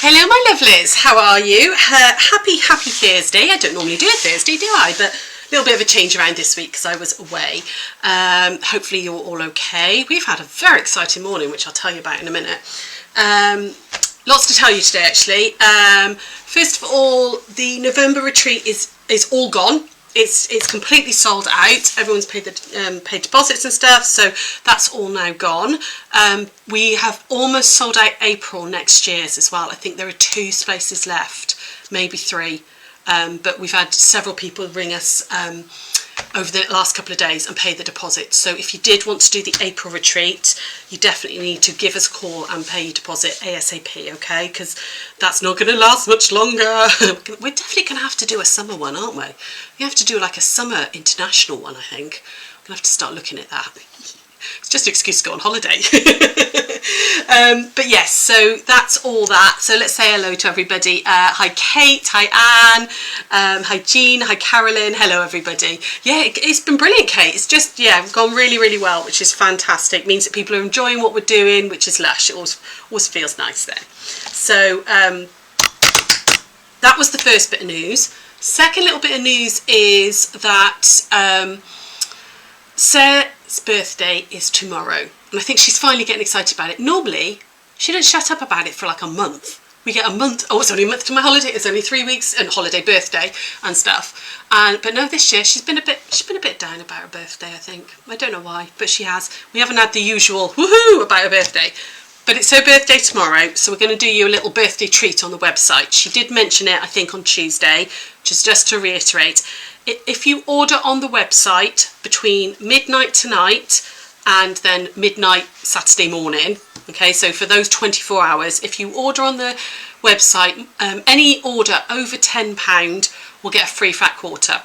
Hello my lovelies, how are you? Happy Thursday. I don't normally do a Thursday, do I? But a little bit of a change around this week because I was away. Hopefully you're all okay. We've had a very exciting morning, which I'll tell you about in a minute. Lots to tell you today actually. First of all, the November retreat is all gone. It's completely sold out. Everyone's paid deposits and stuff, so that's all now gone. We have almost sold out April next year's as well. I think there are 2 spaces left, maybe 3, but we've had several people ring us over the last couple of days and pay the deposit. So if you did want to do the April retreat, you definitely need to give us a call and pay your deposit ASAP, okay? Because that's not going to last much longer. We're definitely going to have to do a summer one, aren't we? We have to do like a summer international one, I think. We're going to have to start looking at that. It's just an excuse to go on holiday. But yes, so that's all that. So let's say hello to everybody. Hi Kate, hi Anne, hi Jean, hi Carolyn, hello everybody. Yeah, it's been brilliant, Kate. It's just, yeah, gone really, really well, which is fantastic. It means that people are enjoying what we're doing, which is lush. It always feels nice there. So that was the first bit of news. Second little bit of news is that Sarah's birthday is tomorrow, and I think she's finally getting excited about it. Normally she don't shut up about it for like a month. We get a month. Oh, it's only a month to my holiday. It's only 3 weeks and holiday, birthday and stuff. But no, this year she's been a bit down about her birthday. I think, I don't know why, but she has. We haven't had the usual woohoo about her birthday, but it's her birthday tomorrow, so we're going to do you a little birthday treat on the website. She did mention it, I think, on Tuesday. Just to reiterate, if you order on the website between midnight tonight and then midnight Saturday morning, okay, so for those 24 hours, if you order on the website, any order over £10 will get a free fat quarter.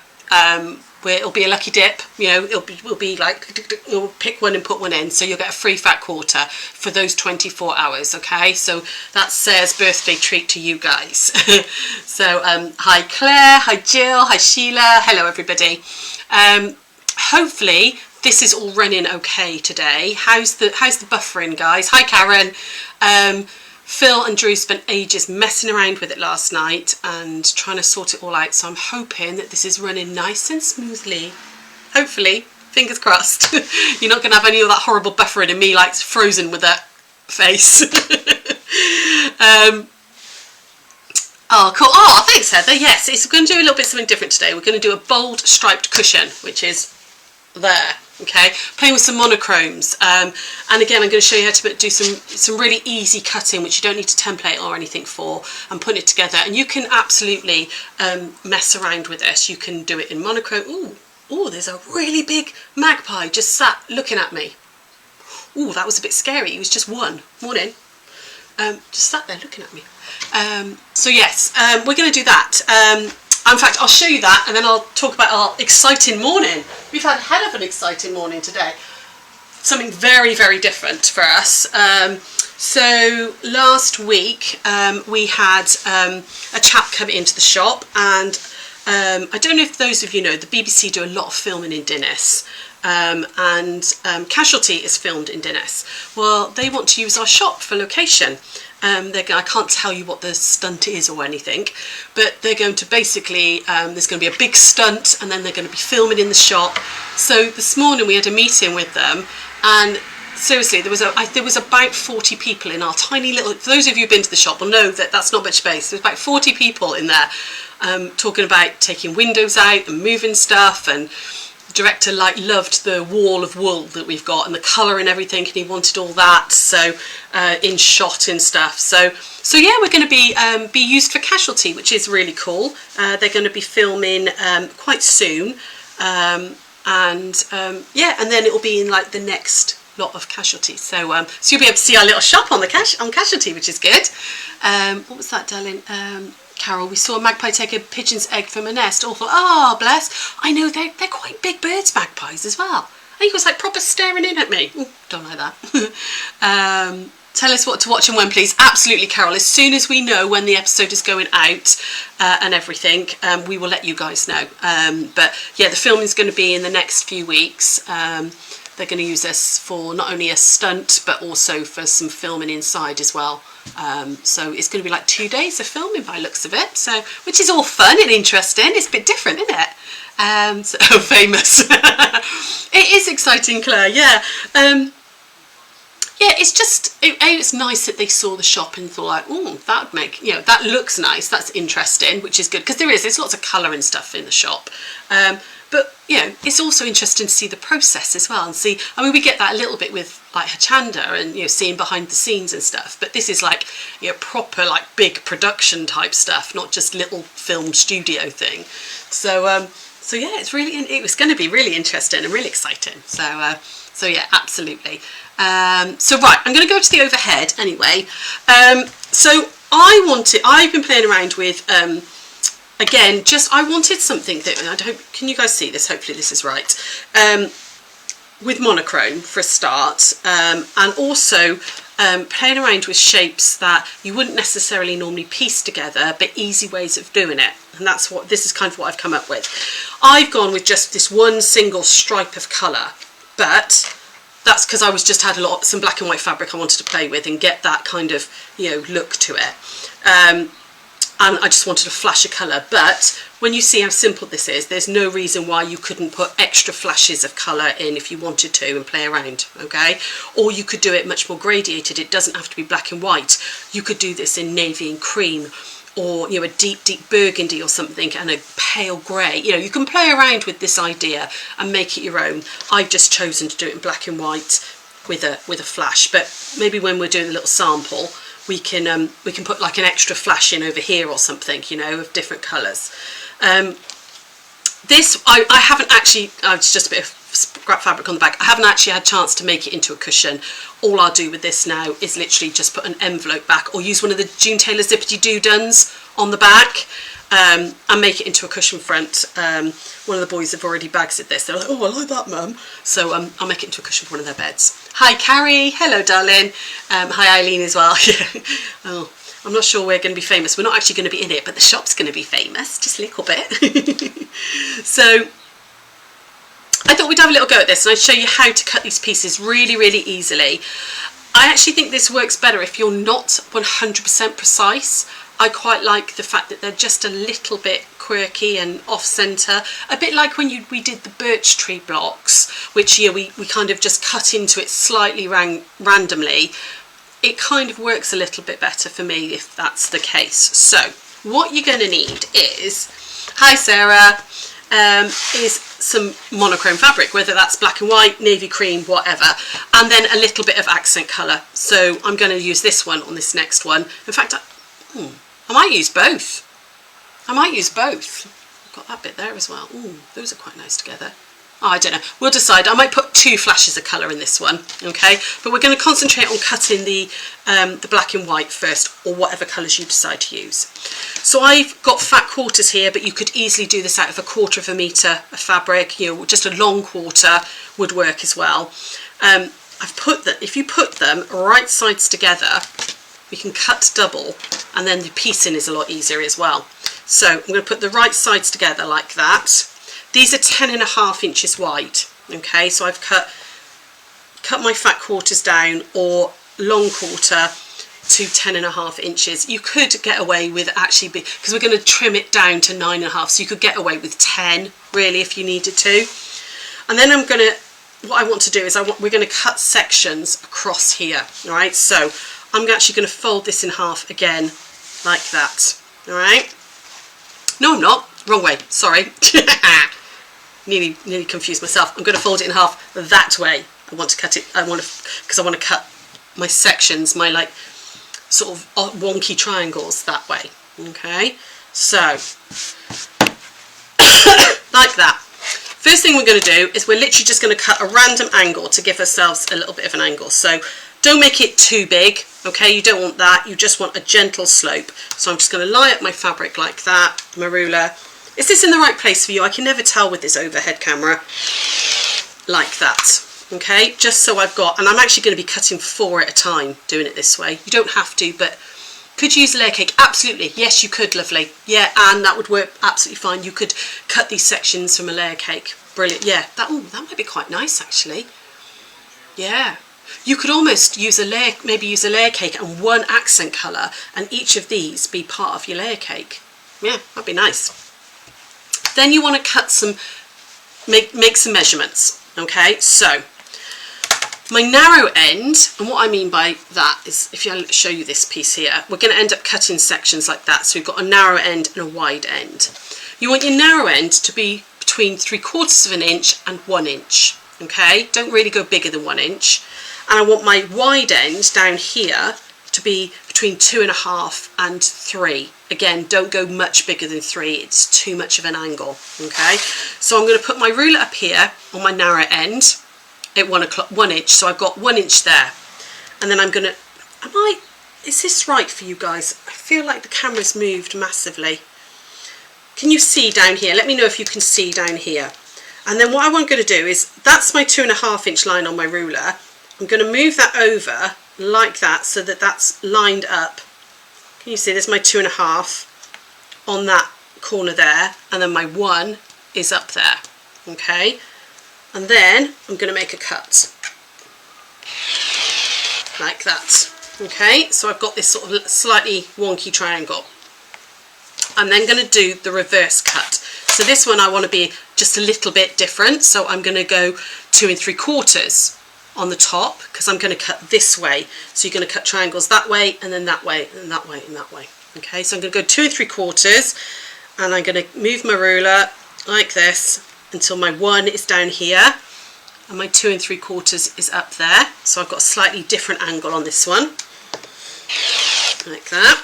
Where it'll be a lucky dip, you know, it'll be like, you'll pick one and put one in, so you'll get a free fat quarter for those 24 hours, okay? So that's Sarah's birthday treat to you guys. So hi Claire, hi Jill, hi Sheila, hello everybody. Hopefully this is all running okay today. How's the buffering, guys? Hi Karen. Phil and Drew spent ages messing around with it last night and trying to sort it all out, so I'm hoping that this is running nice and smoothly. Hopefully, fingers crossed. You're not going to have any of that horrible buffering and me like frozen with that face. Oh, cool. Oh, thanks Heather. Yes, we're going to do a little bit something different today. We're going to do a bold striped cushion, which is there. Okay, playing with some monochromes, and again I'm going to show you how to do some really easy cutting, which you don't need to template or anything for, and put it together. And you can absolutely mess around with this. You can do it in monochrome. Ooh, there's a really big magpie just sat looking at me. Ooh, that was a bit scary. It was just one. Morning. Just sat there looking at me. So yes, we're going to do that. In fact, I'll show you that, and then I'll talk about our exciting morning. We've had a hell of an exciting morning today. Something very, very different for us. So last week we had a chap come into the shop, and I don't know if those of you know, the BBC do a lot of filming in Dinas. And Casualty is filmed in Dinas. Well, they want to use our shop for location. I can't tell you what the stunt is or anything, but they're going to basically, there's going to be a big stunt, and then they're going to be filming in the shop. So this morning we had a meeting with them, and seriously, there was about 40 people in our tiny little, for those of you who've been to the shop will know that that's not much space. There's about 40 people in there, talking about taking windows out and moving stuff, and the director loved the wall of wool that we've got and the colour and everything, and he wanted all that, so in shot and stuff. So yeah, we're going to be used for Casualty, which is really cool. They're going to be filming quite soon, yeah, and then it will be in like the next lot of Casualty. So you'll be able to see our little shop on Casualty, which is good. What was that, darling? Carol, we saw a magpie take a pigeon's egg from a nest. Awful. Oh, bless. I know, they're quite big birds, magpies, as well. I think it was like proper staring in at me. Ooh, don't like that. Tell us what to watch and when, please. Absolutely, Carol. As soon as we know when the episode is going out and everything, we will let you guys know. But yeah, the filming is going to be in the next few weeks. they're going to use this for not only a stunt but also for some filming inside as well. So it's going to be like 2 days of filming by the looks of it, so which is all fun and interesting. It's a bit different, isn't it? So famous. It is exciting, Claire. Yeah. Yeah, it's just, it's nice that they saw the shop and thought like, oh, that would make, you know, that looks nice, that's interesting, which is good, because there's lots of colour and stuff in the shop. But, you know, it's also interesting to see the process as well and see, I mean, we get that a little bit with like Hachanda and, you know, seeing behind the scenes and stuff, but this is like, you know, proper like big production type stuff, not just little film studio thing. So, so yeah, it was going to be really interesting and really exciting. So yeah, absolutely. So right, I'm going to go to the overhead anyway. So I've been playing around with, again, I wanted something that, can you guys see this? Hopefully this is right. With monochrome for a start, and also playing around with shapes that you wouldn't necessarily normally piece together, but easy ways of doing it. And this is kind of what I've come up with. I've gone with just this one single stripe of colour, but that's because I had some black and white fabric I wanted to play with and get that kind of, you know, look to it. And I just wanted a flash of colour. But when you see how simple this is, there's no reason why you couldn't put extra flashes of colour in if you wanted to and play around, okay? Or you could do it much more gradiated. It doesn't have to be black and white. You could do this in navy and cream, or, you know, a deep burgundy or something, and a pale grey. You know, you can play around with this idea and make it your own. I've just chosen to do it in black and white with a flash, but maybe when we're doing a little sample, we can put like an extra flash in over here or something, you know, of different colours. This I haven't actually. It's just a bit of scrap fabric on the back. I haven't actually had a chance to make it into a cushion. All I'll do with this now is literally just put an envelope back, or use one of the June Taylor zippity doo-duns on the back, and make it into a cushion front. One of the boys have already bagsed this. They're like, oh, I like that, Mum. So I'll make it into a cushion for one of their beds. Hi, Carrie. Hello, darling. Hi, Eileen as well. Oh, I'm not sure we're going to be famous. We're not actually going to be in it, but the shop's going to be famous, just a little bit. So I thought we'd have a little go at this and I'd show you how to cut these pieces really, really easily. I actually think this works better if you're not 100% precise. I quite like the fact that they're just a little bit quirky and off-centre, a bit like when we did the birch tree blocks, which, you know, we kind of just cut into it slightly randomly. It kind of works a little bit better for me if that's the case. So what you're going to need is, hi Sarah, is some monochrome fabric, whether that's black and white, navy cream, whatever, and then a little bit of accent colour. So I'm going to use this one on this next one. In fact, I might use both. I've got that bit there as well. Ooh, those are quite nice together. Oh, I don't know. We'll decide. I might put 2 flashes of colour in this one, okay? But we're going to concentrate on cutting the black and white first, or whatever colours you decide to use. So I've got fat quarters here, but you could easily do this out of 1/4 metre of fabric. You know, just a long quarter would work as well. If you put them right sides together, we can cut double, and then the piecing is a lot easier as well. So I'm going to put the right sides together like that. These are 10.5 inches wide, okay? So I've cut my fat quarters down, or long quarter, to 10.5 inches. You could get away with actually, because we're going to trim it down to 9.5, so you could get away with 10 really if you needed to. And then what I want to do is we're going to cut sections across here, all right? So I'm actually going to fold this in half again like that, all right? No, I'm not. Wrong way, sorry. Nearly confused myself. I'm going to fold it in half that way. I want to cut it, because I want to cut my sections, my like sort of wonky triangles that way. Okay, so like that. First thing we're going to do is we're literally just going to cut a random angle to give ourselves a little bit of an angle. So don't make it too big, okay? You don't want that. You just want a gentle slope. So I'm just going to lie up my fabric like that, my ruler. Is this in the right place for you? I can never tell with this overhead camera. Like that, okay? Just so I've got, and I'm actually going to be cutting 4 at a time doing it this way. You don't have to, but could you use a layer cake? Absolutely. Yes, you could, lovely. Yeah, and that would work absolutely fine. You could cut these sections from a layer cake. Brilliant. Yeah, that might be quite nice, actually. Yeah. You could almost use a layer, maybe use a layer cake and one accent colour, and each of these be part of your layer cake. Yeah, that'd be nice. Then you want to cut some, make some measurements. Okay, so my narrow end, and what I mean by that is, if I show you this piece here, we're going to end up cutting sections like that. So we've got a narrow end and a wide end. You want your narrow end to be between 3/4 of an inch and 1 inch. Okay, don't really go bigger than 1 inch. And I want my wide end down here to be between 2.5 and 3. Again, don't go much bigger than 3. It's too much of an angle. Okay, so I'm going to put my ruler up here on my narrow end at 1 inch. So I've got 1 inch there, and then I'm going to. Is this right for you guys? I feel like the camera's moved massively. Can you see down here? Let me know if you can see down here. And then what I'm going to do is, that's my 2.5 inch line on my ruler. I'm going to move that over like that so that that's lined up. Can you see there's my 2.5 on that corner there, and then my 1 is up there. Okay, and then I'm going to make a cut like that. Okay, so I've got this sort of slightly wonky triangle. I'm then going to do the reverse cut. So this one I want to be just a little bit different, so I'm going to go 2 3/4 on the top, because I'm going to cut this way. So you're going to cut triangles that way, and then that way, and that way, and that way. Okay, so I'm going to go 2 3/4, and I'm going to move my ruler like this until my 1 is down here, and my 2 3/4 is up there. So I've got a slightly different angle on this one, like that.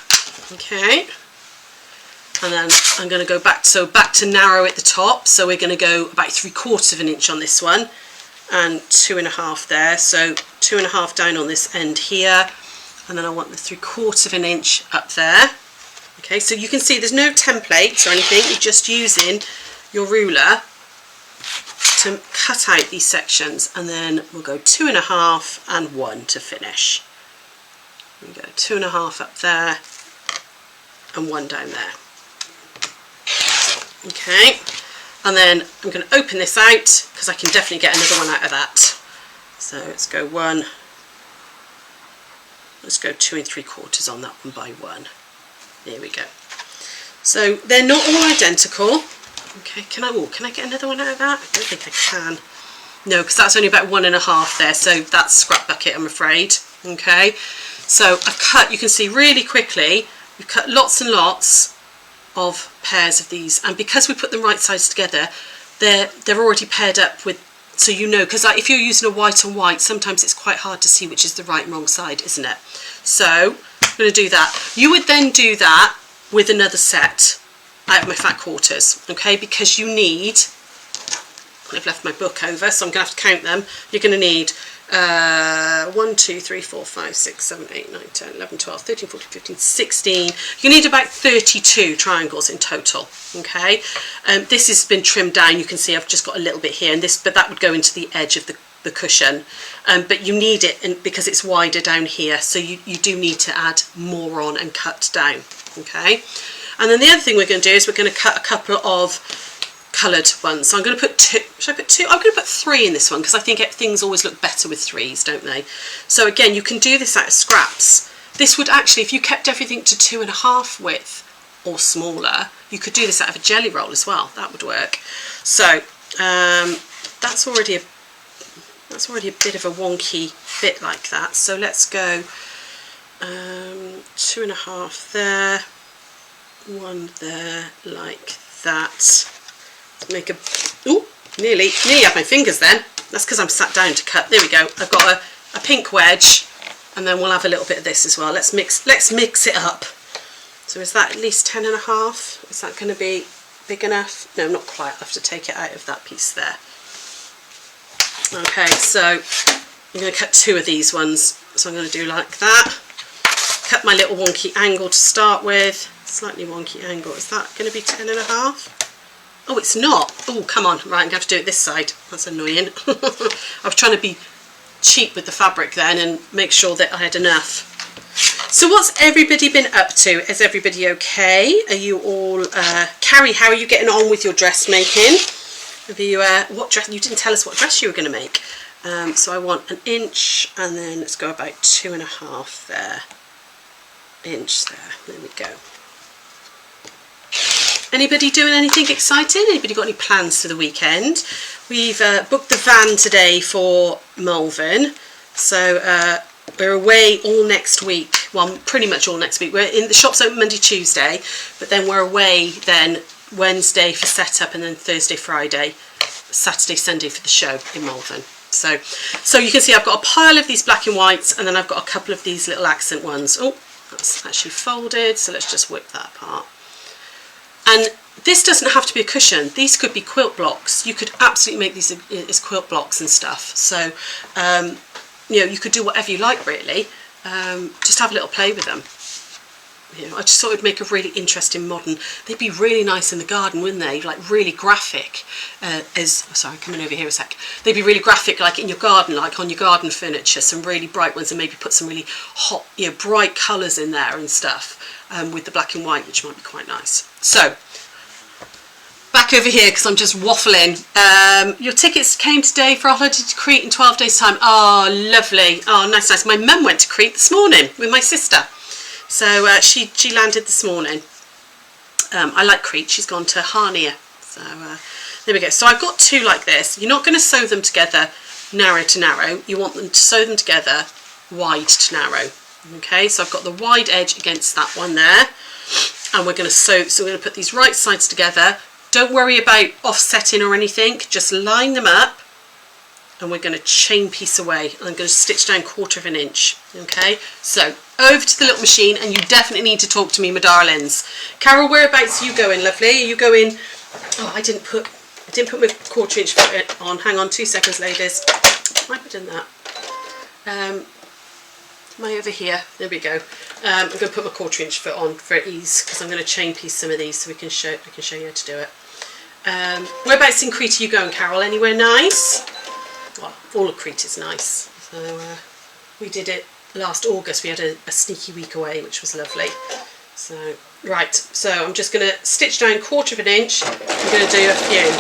Okay, and then I'm going to go back, so back to narrow at the top. So we're going to go about 3/4 of an inch on this one, and 2.5 there, so 2.5 down on this end here, and then I want the 3/4 of an inch up there. Okay, so you can see there's no templates or anything, you're just using your ruler to cut out these sections, and then we'll go 2.5 and 1 to finish. We go 2.5 up there and 1 down there. Okay, and then I'm going to open this out because I can definitely get another one out of that. So let's go 1, let's go 2 3/4 on that one by 1. There we go. So they're not all identical. Okay, can I get another one out of that? I don't think I can. No, because that's only about 1.5 there, so that's scrap bucket, I'm afraid. Okay, so I've cut, you can see really quickly, we've cut lots and lots of pairs of these, and because we put them right sides together, they're already paired up with, so you know, because if you're using a white on white, sometimes it's quite hard to see which is the right and wrong side, isn't it? So I'm going to do that. You would then do that with another set out of my fat quarters, okay, because you need, I've left my book over, so I'm going to have to count them. You're going to need 1, 2, 3, 4, 5, 6, 7, 8, 9, 10, 11, 12, 13, 14, 15, 16. You need about 32 triangles in total. Okay, this has been trimmed down. You can see I've just got a little bit here, and this, but that would go into the edge of the cushion. But you need it because it's wider down here, so you do need to add more on and cut down. Okay, and then the other thing we're going to do is we're going to cut a couple of coloured ones. So I'm going to put 2. Should I put 2? I'm going to put 3 in this one because I think things always look better with 3s, don't they? So again, you can do this out of scraps. This would actually, if you kept everything to 2.5 width or smaller, you could do this out of a jelly roll as well. That would work. So that's already a bit of a wonky bit like that. So let's go 2.5 there, 1 there, like that. Make a, ooh, nearly had my fingers then. That's because I'm sat down to cut. There we go. I've got a pink wedge, and then we'll have a little bit of this as well. Let's mix it up. So is that at least 10.5? Is that going to be big enough? No, not quite. I'll have to take it out of that piece there. Okay, so I'm going to cut 2 of these ones. So I'm going to do like that. Cut my little wonky angle to start with. Slightly wonky angle. Is that going to be 10.5? Oh, it's not. Oh, come on. Right, I'm going to have to do it this side. That's annoying. I was trying to be cheap with the fabric then and make sure that I had enough. So what's everybody been up to? Is everybody okay? Are you all... Carrie, how are you getting on with your dressmaking? Have you... what dress? You didn't tell us what dress you were going to make. So I want 1 inch, and then let's go about 2.5 there. Inch there we go. Anybody doing anything exciting? Anybody got any plans for the weekend? We've booked the van today for Malvern, so we're away all next week. Well, pretty much all next week. We're in the shops open Monday, Tuesday, but then we're away then Wednesday for setup, and then Thursday, Friday, Saturday, Sunday for the show in Malvern. So you can see I've got a pile of these black and whites, and then I've got a couple of these little accent ones. Oh, that's actually folded, so let's just whip that apart. And this doesn't have to be a cushion. These could be quilt blocks. You could absolutely make these as quilt blocks and stuff. So, you know, you could do whatever you like, really. Just have a little play with them. You know, I just thought it would make a really interesting modern. They'd be really nice in the garden, wouldn't they? Like really graphic. Sorry, coming over here a sec. They'd be really graphic, like in your garden, like on your garden furniture. Some really bright ones, and maybe put some really hot, you know, bright colours in there and stuff with the black and white, which might be quite nice. So back over here because I'm just waffling. Your tickets came today for our holiday to Crete in 12 days' time. Oh, lovely. Oh, nice, nice. My mum went to Crete this morning with my sister. So she landed this morning. I like Crete. She's gone to Harnia. So there we go. So I've got 2 like this. You're not going to sew them together narrow to narrow. You want them to sew them together wide to narrow. Okay, so I've got the wide edge against that one there. And we're going to sew. So we're going to put these right sides together. Don't worry about offsetting or anything. Just line them up. And we're going to chain piece away. I'm going to stitch down 1/4 inch. Okay, so over to the little machine, and you definitely need to talk to me, my darlings. Carol, whereabouts are you going, lovely? Are you going? Oh, I didn't put my 1/4 inch foot on. Hang on 2 seconds, ladies. I put in that. Am I over here? There we go. I'm going to put my 1/4 inch foot on for ease because I'm going to chain piece some of these so I can show you how to do it. Whereabouts in Crete are you going, Carol? Anywhere nice? Well, all of Crete is nice. So we did it last August. We had a sneaky week away, which was lovely. So right, so I'm just going to stitch down 1/4 inch. I'm going to do a few.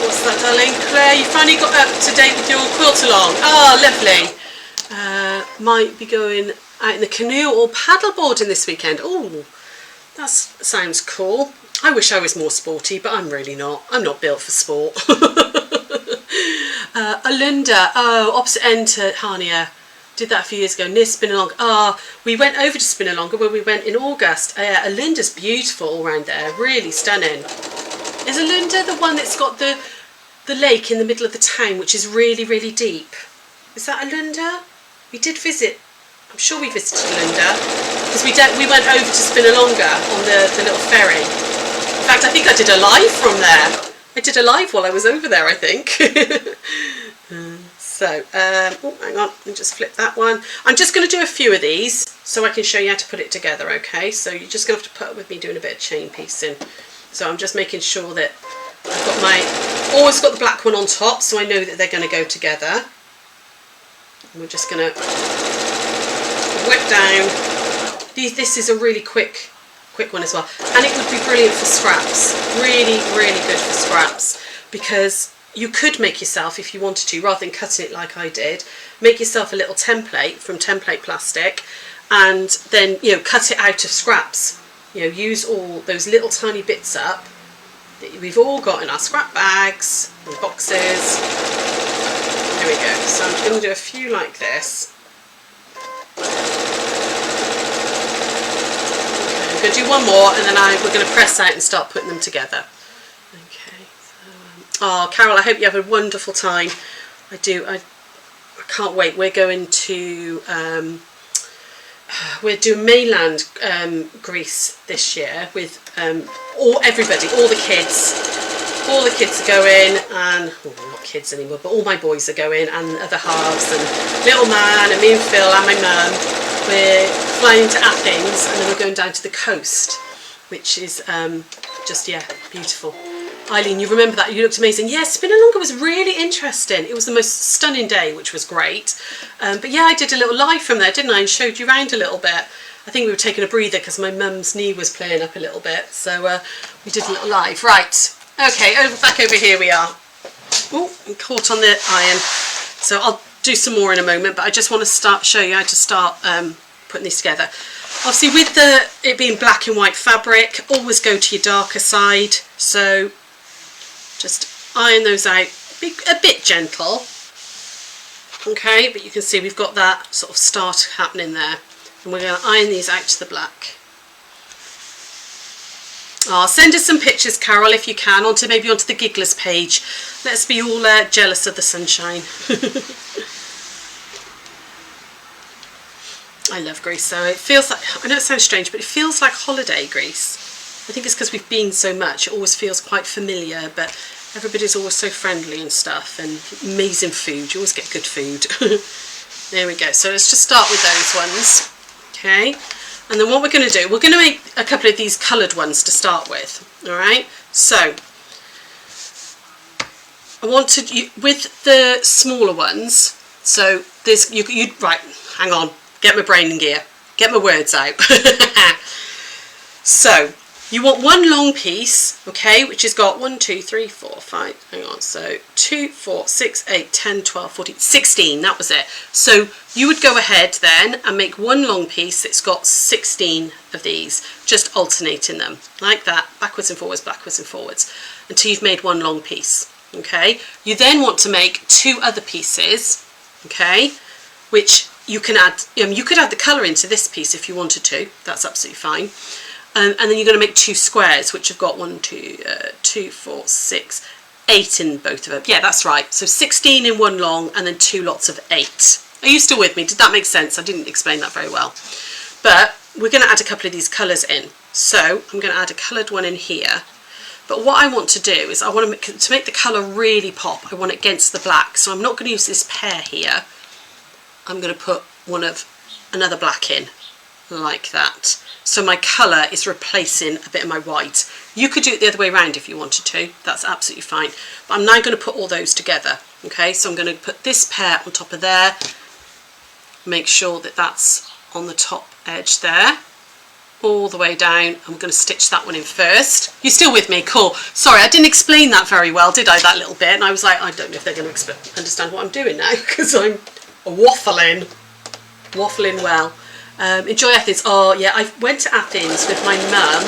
What's that, darling? Claire, you finally got up to date with your quilt along. Oh, lovely. Might be going out in the canoe or paddleboarding this weekend. Oh, that sounds cool. I wish I was more sporty, but I'm really not. I'm not built for sport. Alunda, oh, opposite end to Harnia. Did that a few years ago, near Spinalonga. Ah, we went over to Spinalonga where we went in August. Alunda's beautiful all around there, really stunning. Is Alunda the one that's got the lake in the middle of the town, which is really, really deep? Is that Alunda? We did visit, I'm sure we visited Alunda, because we went over to Spinalonga on the little ferry. In fact, I think I did a live from there. I did a live while I was over there, I think. So, oh, hang on, let me just flip that one. I'm just going to do a few of these so I can show you how to put it together, okay? So you're just going to have to put up with me doing a bit of chain piecing. So I'm just making sure that I've got always got the black one on top, so I know that they're going to go together. And we're just going to whip down. This is a really quick one as well, and it would be brilliant for scraps. Really, really good for scraps, because you could make yourself, if you wanted to, rather than cutting it like I did, make yourself a little template from template plastic, and then, you know, cut it out of scraps. You know, use all those little tiny bits up that we've all got in our scrap bags and boxes. There we go. So I'm going to do a few like this. I'm going to do one more, and then we're going to press out and start putting them together. Okay. So, oh, Carol, I hope you have a wonderful time. I do. I can't wait. We're going to we're doing mainland Greece this year with everybody, all the kids. All the kids are going, and well, not kids anymore, but all my boys are going, and other halves, and little man, and me and Phil, and my mum. We're flying to Athens, and then we're going down to the coast, which is just, yeah, beautiful. Eileen, you remember that? You looked amazing. Yeah, Spinalonga was really interesting. It was the most stunning day, which was great. But yeah, I did a little live from there, didn't I? And showed you around a little bit. I think we were taking a breather because my mum's knee was playing up a little bit. So we did a little live. Right. Okay, back over here we are. Oh, I'm caught on the iron. So I'll do some more in a moment, but I just want to show you how to start putting these together. Obviously with it being black and white fabric, always go to your darker side. So just iron those out, be a bit gentle. Okay, but you can see we've got that sort of start happening there. And we're going to iron these out to the black. Send us some pictures, Carol, if you can, maybe onto the Gigglers page. Let's be all jealous of the sunshine. I love Greece, so it feels like, I know it sounds strange, but it feels like holiday Greece. I think it's because we've been so much, it always feels quite familiar, but everybody's always so friendly and stuff, and amazing food, you always get good food. There we go, so let's just start with those ones, okay? And then what we're going to do, we're going to make a couple of these coloured ones to start with, alright? So, I wanted, with the smaller ones, so there's, right, hang on. Get my brain in gear. Get my words out. So, you want one long piece, okay, which has got 1, 2, 3, 4, 5, hang on, so 2, 4, 6, 8, 10, 12, 14, 16, that was it. So, you would go ahead then and make one long piece that's got 16 of these, just alternating them, like that, backwards and forwards, until you've made one long piece, okay. You then want to make 2 other pieces, okay, which you can add, you could add the colour into this piece if you wanted to, that's absolutely fine. And then you're going to make 2 squares, which have got 1, 2, 4, 6, 8 in both of them. Yeah, that's right. So 16 in one long and then 2 lots of 8. Are you still with me? Did that make sense? I didn't explain that very well. But we're going to add a couple of these colours in. So I'm going to add a coloured one in here. But what I want to do is I want to make the colour really pop. I want it against the black. So I'm not going to use this pear here. I'm going to put another black in, like that. So my colour is replacing a bit of my white. You could do it the other way around if you wanted to, that's absolutely fine. But I'm now going to put all those together, okay? So I'm going to put this pear on top of there, make sure that that's on the top edge there, all the way down. I'm going to stitch that one in first. You still with me? Cool. Sorry, I didn't explain that very well, did I, that little bit? And I was like, I don't know if they're going to understand what I'm doing now, because I'm waffling well. Enjoy Athens. Oh yeah, I went to Athens with my mum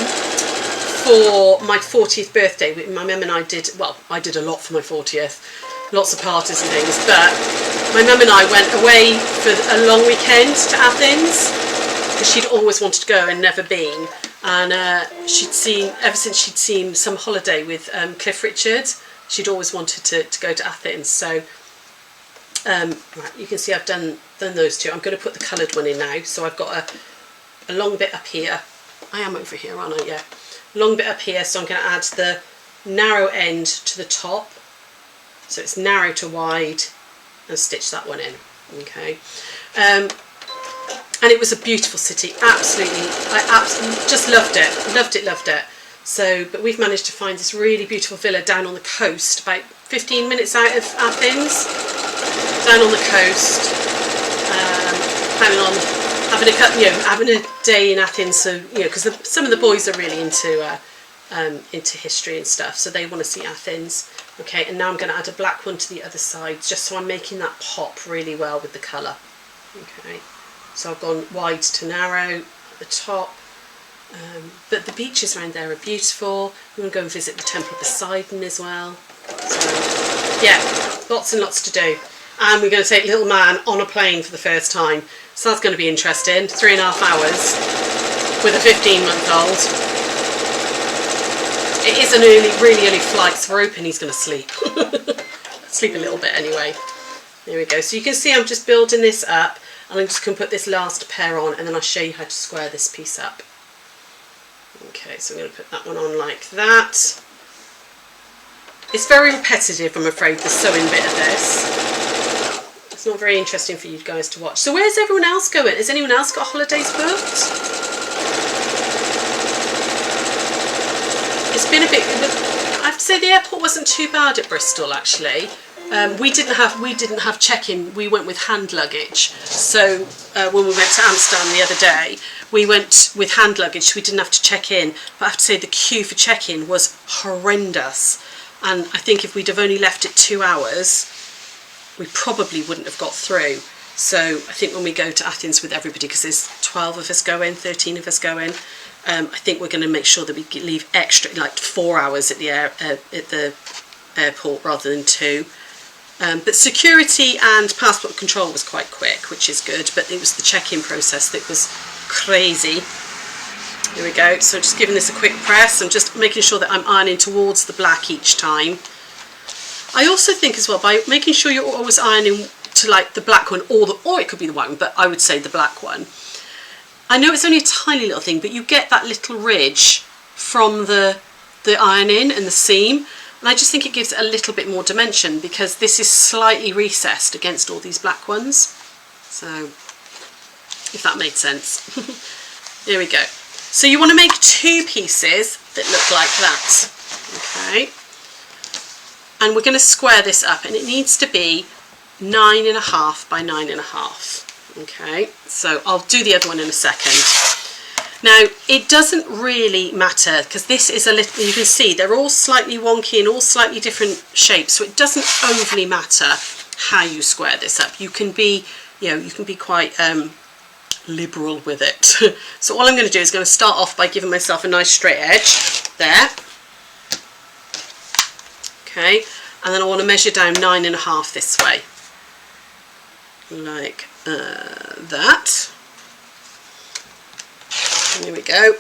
for my 40th birthday. My mum and I did, well, I did a lot for my 40th, lots of parties and things, but my mum and I went away for a long weekend to Athens because she'd always wanted to go and never been, and she'd seen, ever since she'd seen Some Holiday with Cliff Richard, she'd always wanted to go to Athens. So right, you can see I've done those 2. I'm going to put the coloured one in now. So I've got a long bit up here. I am over here, aren't I? Yeah. Long bit up here, so I'm going to add the narrow end to the top. So it's narrow to wide, and stitch that one in. Okay. And it was a beautiful city. Absolutely. I absolutely just loved it. Loved it. So, but we've managed to find this really beautiful villa down on the coast, about 15 minutes out of Athens. Down on the coast, planning on having a day in Athens. So because some of the boys are really into history and stuff, so they want to see Athens. Okay, and now I'm going to add a black one to the other side, just so I'm making that pop really well with the colour. Okay, so I've gone wide to narrow at the top. But the beaches around there are beautiful. We want to go and visit the Temple of Poseidon as well. So yeah, lots and lots to do. And we're going to take little man on a plane for the first time. So that's going to be interesting. 3.5 hours with a 15-month-old. It is an really early flight, so we're hoping he's going to sleep. Sleep a little bit anyway. There we go. So you can see I'm just building this up, and I'm just going to put this last pair on, and then I'll show you how to square this piece up. Okay, so I'm going to put that one on like that. It's very repetitive, I'm afraid, the sewing bit of this. It's not very interesting for you guys to watch. So where's everyone else going? Has anyone else got holidays booked? It's been a bit, I have to say the airport wasn't too bad at Bristol actually. We didn't have check-in, we went with hand luggage. So when we went to Amsterdam the other day, we went with hand luggage, so we didn't have to check in. But I have to say the queue for check-in was horrendous. and I think if we'd have only left it 2 hours, we probably wouldn't have got through. So I think when we go to Athens with everybody, because there's 12 of us going, 13 of us going, I think we're going to make sure that we leave extra, like 4 hours at the airport rather than 2. But security and passport control was quite quick, which is good, but it was the check-in process that was crazy. Here we go. So just giving this a quick press and just making sure that I'm ironing towards the black each time. I also think as well, by making sure you're always ironing to like the black one, or it could be the white one, but I would say the black one. I know it's only a tiny little thing, but you get that little ridge from the ironing and the seam, and I just think it gives it a little bit more dimension because this is slightly recessed against all these black ones. So, if that made sense. Here we go. So you want to make 2 pieces that look like that. Okay. And we're going to square this up, and it needs to be 9.5 by 9.5. Okay, so I'll do the other one in a second. Now, it doesn't really matter because this is a little, you can see they're all slightly wonky and all slightly different shapes, so it doesn't overly matter how you square this up. You can be, you can be quite liberal with it. So all I'm going to do is going to start off by giving myself a nice straight edge there. Okay, and then I want to measure down 9.5 this way, like that. There we go.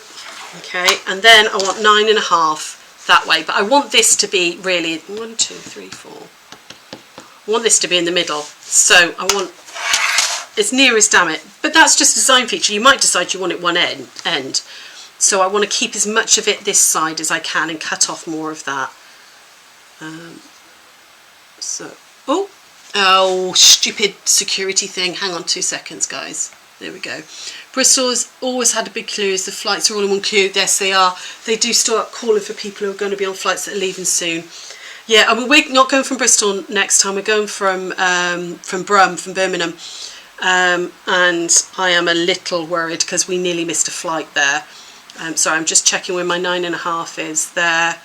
Okay, and then I want 9.5 that way, but I want this to be really 1, 2, 3, 4. I want this to be in the middle, so I want as near as damn it. But that's just a design feature. You might decide you want it one end. So I want to keep as much of it this side as I can and cut off more of that. Oh, stupid security thing. Hang on 2 seconds, guys. There we go. Bristol's always had a big queue. The flights are all in one queue. Yes, they are. They do start calling for people who are going to be on flights that are leaving soon. Yeah, I mean, we're not going from Bristol next time. We're going from Birmingham. And I am a little worried because we nearly missed a flight there. So I'm just checking where my 9.5 is there,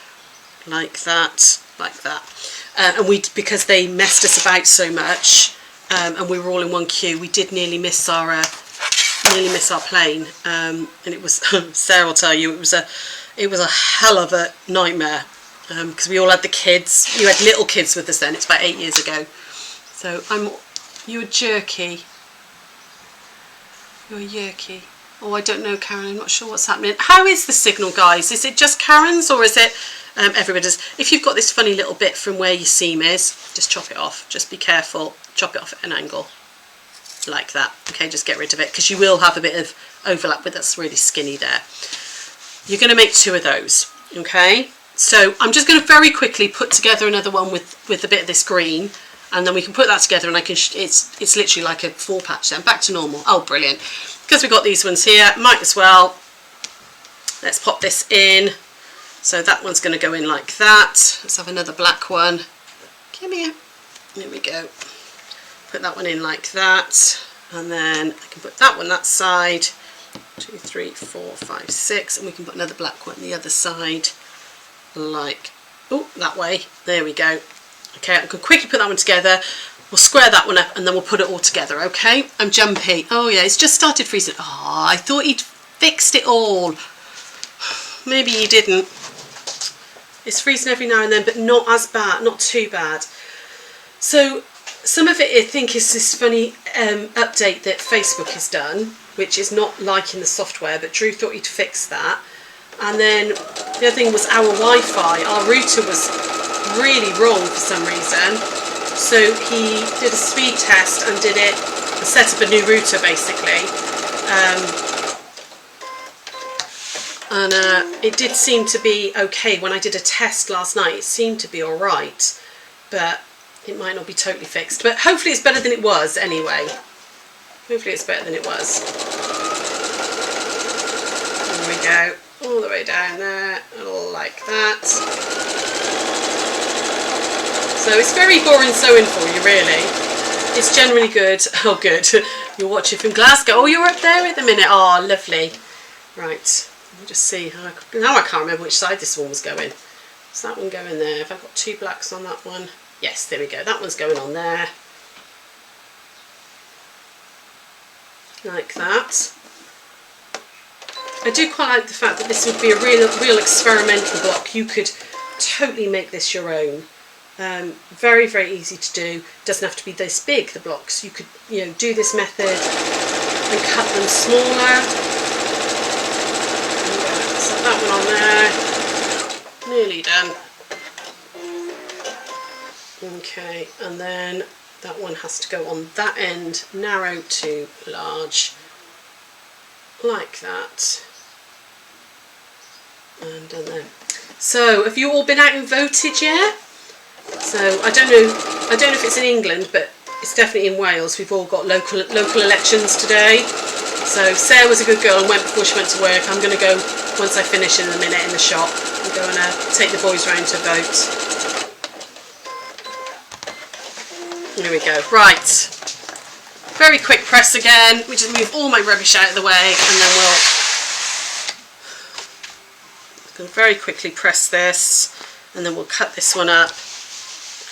like that. And because they messed us about so much, and we were all in one queue, we did nearly miss Sara, nearly miss our plane. And it was Sarah will tell you it was a hell of a nightmare because we all had the kids. You had little kids with us then. It's about 8 years ago. So you're jerky. You're yerky. Oh, I don't know, Karen. I'm not sure what's happening. How is the signal, guys? Is it just Karen's or is it everybody's? If you've got this funny little bit from where your seam is, just chop it off. Just be careful. Chop it off at an angle. Like that. Okay, just get rid of it because you will have a bit of overlap with that's really skinny there. You're going to make 2 of those. Okay? So I'm just going to very quickly put together another one with a bit of this green. And then we can put that together and I can, it's literally like a 4 patch then, back to normal. Oh, brilliant. Because we've got these ones here, might as well, let's pop this in. So that one's going to go in like that. Let's have another black one. Come here. There we go. Put that one in like that. And then I can put that one that side. 2, 3, 4, 5, 6. And we can put another black one the other side. Like, oh, that way. There we go. Okay, I can quickly put that one together. We'll square that one up and then we'll put it all together, okay? I'm jumpy. Oh yeah, it's just started freezing. Oh, I thought he'd fixed it all. Maybe he didn't. It's freezing every now and then, but not as bad, not too bad. So some of it I think is this funny update that Facebook has done, which is not liking the software, but Drew thought he'd fix that. And then the other thing was our Wi-Fi. Our router was really wrong for some reason. So he did a speed test and did it, set up a new router basically. It did seem to be okay. When I did a test last night, it seemed to be alright. But it might not be totally fixed. But hopefully it's better than it was anyway. Hopefully it's better than it was. There we go. All the way down there, like that. So it's very boring sewing for you, really. It's generally good. Oh, good. You're watching from Glasgow. Oh, you're up there at the minute. Oh, lovely. Right. Let me just see. Now I can't remember which side this one was going. Does that one go in there? Have I got 2 blacks on that one? Yes, there we go. That one's going on there. Like that. I do quite like the fact that this would be a real experimental block. You could totally make this your own. Very, very easy to do. Doesn't have to be this big, the blocks. You could, you know, do this method and cut them smaller. Set that one on there. Nearly done. Okay, and then that one has to go on that end, narrow to large, like that. And done there. So, have you all been out and voted yet? So, I don't know if it's in England, but it's definitely in Wales. We've all got local elections today. So, Sarah was a good girl and went before she went to work. I'm going to go, once I finish in a minute in the shop, I'm going to take the boys round to vote. There we go. Right. Very quick press again. We just move all my rubbish out of the way, and then we'll very quickly press this, and then we'll cut this one up.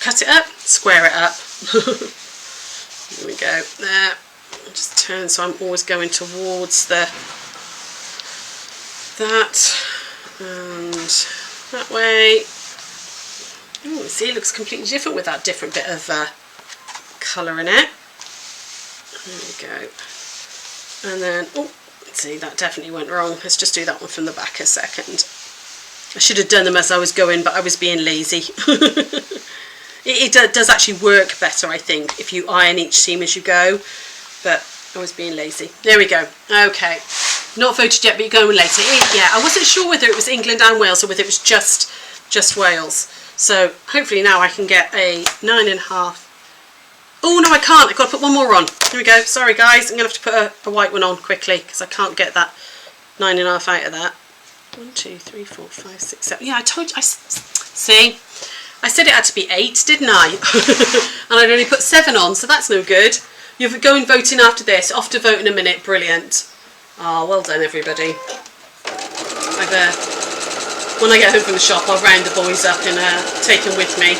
Cut it up, square it up. There we go. There. Just turn so I'm always going towards that, and that way. Oh, see, it looks completely different with that different bit of colour in it. There we go. And then, oh, see, that definitely went wrong. Let's just do that one from the back a second. I should have done them as I was going, but I was being lazy. It does actually work better, I think, if you iron each seam as you go, but I was being lazy. There we go. Okay. Not voted yet, but you're going later. Yeah, I wasn't sure whether it was England and Wales or whether it was just Wales. So hopefully now I can get a 9.5. Oh, no, I can't. I've got to put one more on. Here we go. Sorry, guys. I'm going to have to put a white one on quickly because I can't get that 9.5 out of that. 1, 2, 3, 4, 5, 6, 7. Yeah, I told you. See? I said it had to be 8, didn't I? And I'd only put 7 on, so that's no good. You're going voting after this. Off to vote in a minute. Brilliant. Oh, well done, everybody. When I get home from the shop, I'll round the boys up and take them with me.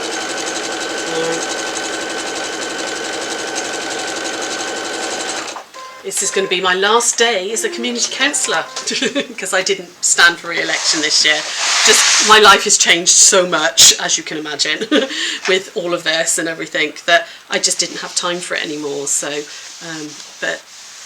This is going to be my last day as a community councillor because I didn't stand for re-election this year. Just my life has changed so much, as you can imagine, with all of this and everything, that I just didn't have time for it anymore. So, but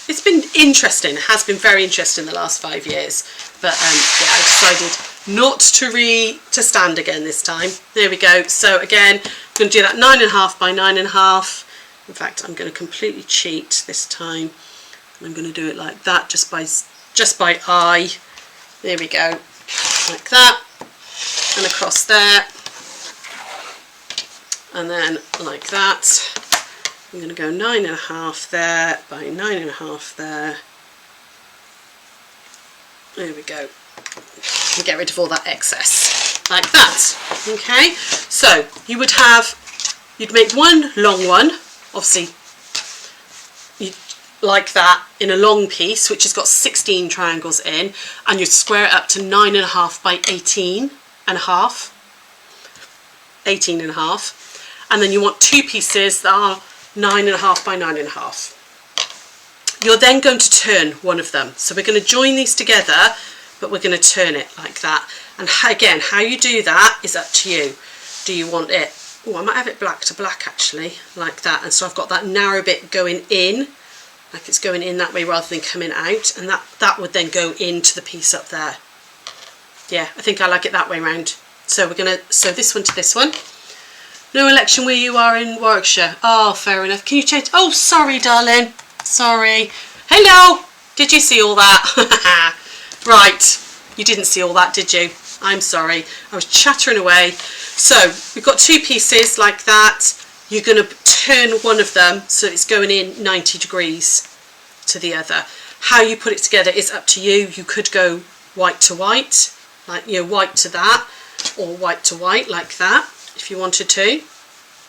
it's been interesting. It has been very interesting the last 5 years. But yeah, I decided not to stand again this time. There we go. So again, I'm going to do that 9.5 by 9.5. In fact, I'm going to completely cheat this time. I'm going to do it like that, just by eye. There we go, like that, and across there, and then like that. I'm going to go 9.5 there by 9.5 there. There we go. And get rid of all that excess, like that. Okay. So you'd make one long one, obviously. Like that in a long piece, which has got 16 triangles in, and you square it up to 9.5 by 18.5, and then you want 2 pieces that are 9.5 by 9.5. You're then going to turn one of them, so we're going to join these together, but we're going to turn it like that. And again, how you do that is up to you. Do you want it, oh, I might have it black to black actually, like that, and so I've got that narrow bit going in, like it's going in that way rather than coming out, and that would then go into the piece up there. Yeah, I think I like it that way round. So we're going to sew this one to this one. No election where you are in Warwickshire. Oh, fair enough. Can you change? Oh, sorry, darling. Sorry. Hello. Did you see all that? Right. You didn't see all that, did you? I'm sorry. I was chattering away. So we've got 2 pieces like that. You're going to turn one of them so it's going in 90 degrees to the other. How you put it together is up to you. You could go white to white, like, you know, white to that, or white to white like that if you wanted to,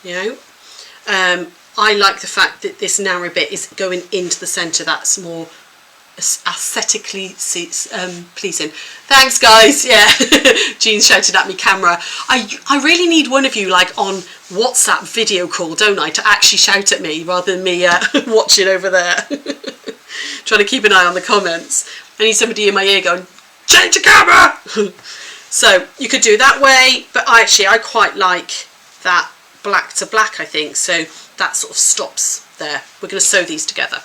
you know. I like the fact that this narrow bit is going into the centre. That's more aesthetically pleasing. Thanks guys. Yeah. Jean shouted at me camera. I really need one of you like on WhatsApp video call, don't I, to actually shout at me rather than me watching over there. Trying to keep an eye on the comments. I need somebody in my ear going, change the camera. So you could do that way, but I quite like that black to black, I think, so that sort of stops there. We're going to sew these together.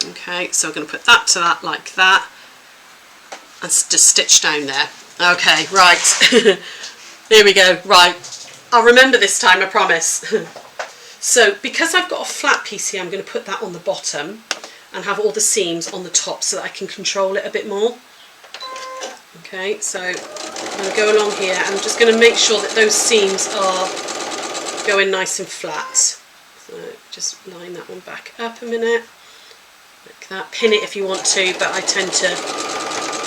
Okay, so we're going to put that to that like that and just stitch down there. Okay, right. Here we go. Right, I'll remember this time, I promise. So because I've got a flat piece here, I'm going to put that on the bottom and have all the seams on the top so that I can control it a bit more. Okay, so I'm going to go along here and I'm just going to make sure that those seams are going nice and flat. So just line that one back up a minute. Like that. Pin it if you want to, but I tend to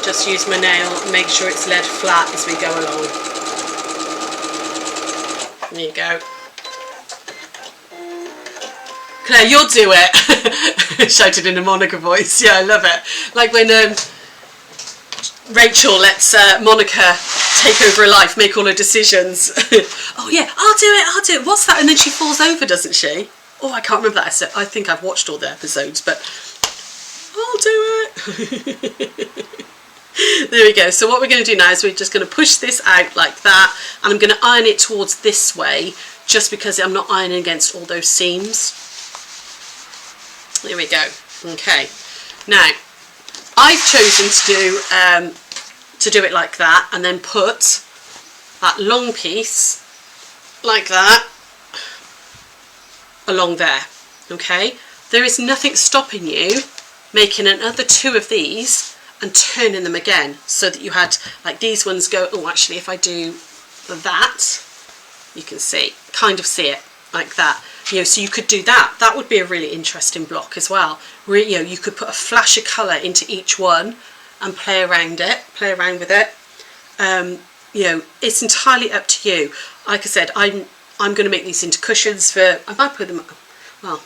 just use my nail and make sure it's laid flat as we go along. There you go. Claire, you'll do it. Shouted in a Monica voice. Yeah, I love it. Like when Rachel lets Monica take over her life, make all her decisions. Oh yeah, I'll do it. What's that? And then she falls over, doesn't she? Oh, I can't remember that. I think I've watched all the episodes, but I'll do it. There we go. So what we're going to do now is we're just going to push this out like that, and I'm going to iron it towards this way, just because I'm not ironing against all those seams. There we go. Okay. Now, I've chosen to do it like that, and then put that long piece like that along there. Okay. There is nothing stopping you making another 2 of these and turning them again, so that you had like these ones go. Oh, actually, if I do that, you can see, kind of see it like that. You know, so you could do that. That would be a really interesting block as well. You know, you could put a flash of colour into each one and play around with it. You know, it's entirely up to you. Like I said, I'm going to make these into cushions for. I might put them. Well,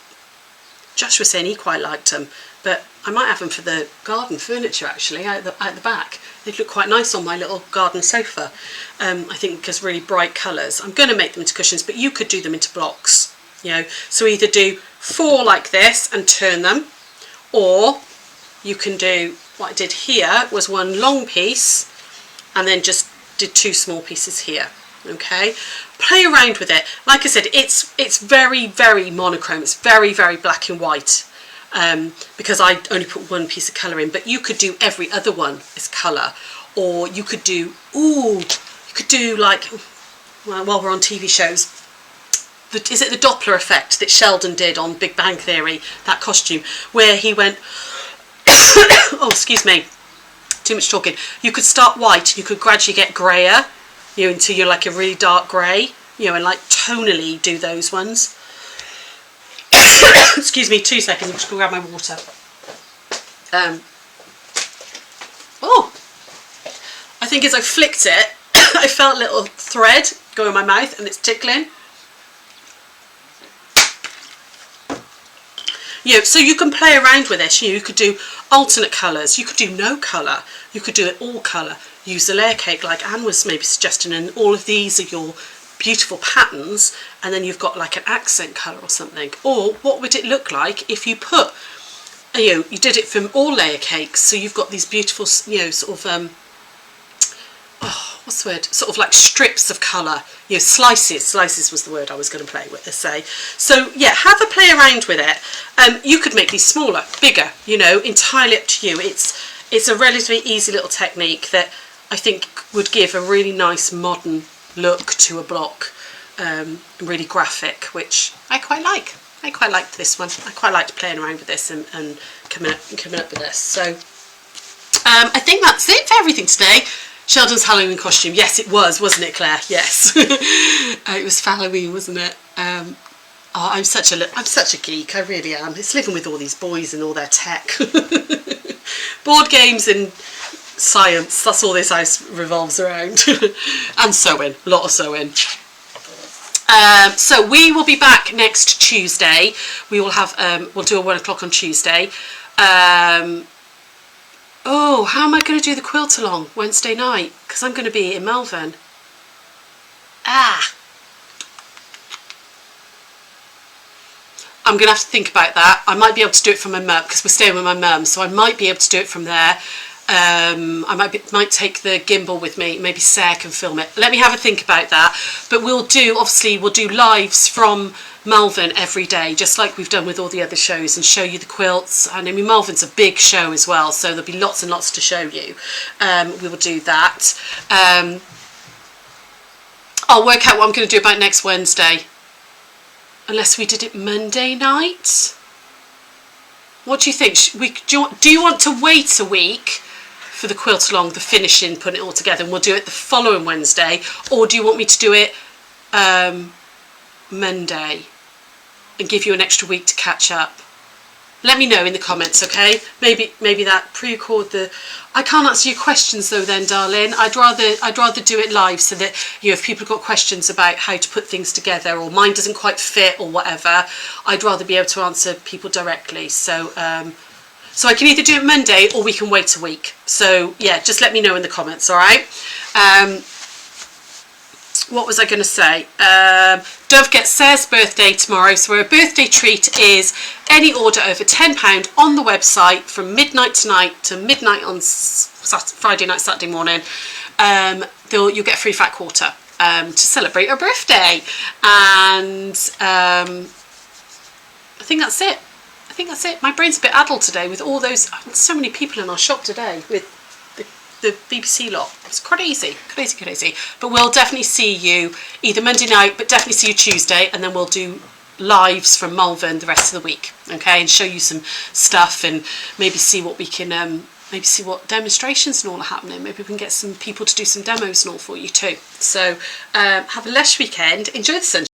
Josh was saying he quite liked them, but I might have them for the garden furniture actually out the back. They'd look quite nice on my little garden sofa. I think because really bright colours. I'm going to make them into cushions, but you could do them into blocks. You know, so either do 4 like this and turn them, or you can do what I did here was 1 long piece and then just did 2 small pieces here. Okay, play around with it. Like I said, it's very, very monochrome. It's very, very black and white, because I only put 1 piece of colour in, but you could do every other one as colour, or you could do, you could do like, well, while we're on TV shows, is it the Doppler effect that Sheldon did on Big Bang Theory, that costume, where he went, oh, excuse me, too much talking. You could start white, you could gradually get greyer, you know, until you're like a really dark grey, you know, and like tonally do those ones. Excuse me, 2 seconds, I'm just going to grab my water. Oh, I think as I flicked it, I felt a little thread go in my mouth and it's tickling. You know, so you can play around with this. You could do alternate colours, you could do no colour, you could do it all colour, use the layer cake like Anne was maybe suggesting, and all of these are your beautiful patterns, and then you've got like an accent colour or something. Or what would it look like if you put, you know, you did it from all layer cakes, so you've got these beautiful, you know, sort of oh, what's the word, sort of like strips of colour, you know, slices was the word I was going to play with, say. So yeah, have a play around with it. You could make these smaller, bigger, you know, entirely up to you. It's a relatively easy little technique that I think would give a really nice modern look to a block, really graphic, which I quite like. I quite liked this one. I quite liked playing around with this and coming up with this. So I think that's it for everything today. Sheldon's Halloween costume. Yes, it was, wasn't it, Claire? Yes. It was Halloween, wasn't it? Oh, I'm such a geek. I really am. It's living with all these boys and all their tech. Board games and science. That's all this house revolves around. And sewing. A lot of sewing. So we will be back next Tuesday. We will have we'll do a 1 o'clock on Tuesday. Oh, how am I going to do the quilt along Wednesday night? Because I'm going to be in Melbourne. I'm going to have to think about that. I might be able to do it from my mum, because we're staying with my mum, so I might be able to do it from there. I might take the gimbal with me. Maybe Sarah can film it. Let me have a think about that. But we'll do lives from Melbourne every day, just like we've done with all the other shows, and show you the quilts. And I mean, Melbourne's a big show as well, so there'll be lots and lots to show you. We will do that. I'll work out what I'm going to do about next Wednesday. Unless we did it Monday night. What do you think? Do you want to wait a week for the quilt along, the finishing, putting it all together, and we'll do it the following Wednesday? Or do you want me to do it Monday and give you an extra week to catch up? Let me know in the comments, okay? Maybe that pre-record the... I can't answer your questions though then, darling. I'd rather do it live, so that, you know, if people have got questions about how to put things together, or mine doesn't quite fit or whatever, I'd rather be able to answer people directly. So so I can either do it Monday or we can wait a week. So yeah, just let me know in the comments, all right? What was I going to say? Don't forget Sarah's birthday tomorrow. So her birthday treat is any order over £10 on the website from midnight tonight to midnight on Friday night, Saturday morning. You'll get a free fat quarter to celebrate her birthday. And I think that's it. My brain's a bit addled today with all those, so many people in our shop today with the BBC lot. It's crazy. But we'll definitely see you either Monday night, but definitely see you Tuesday, and then we'll do lives from Malvern the rest of the week, okay, and show you some stuff, and maybe see what we can, maybe see what demonstrations and all are happening. Maybe we can get some people to do some demos and all for you too. So have a lush weekend. Enjoy the sunshine.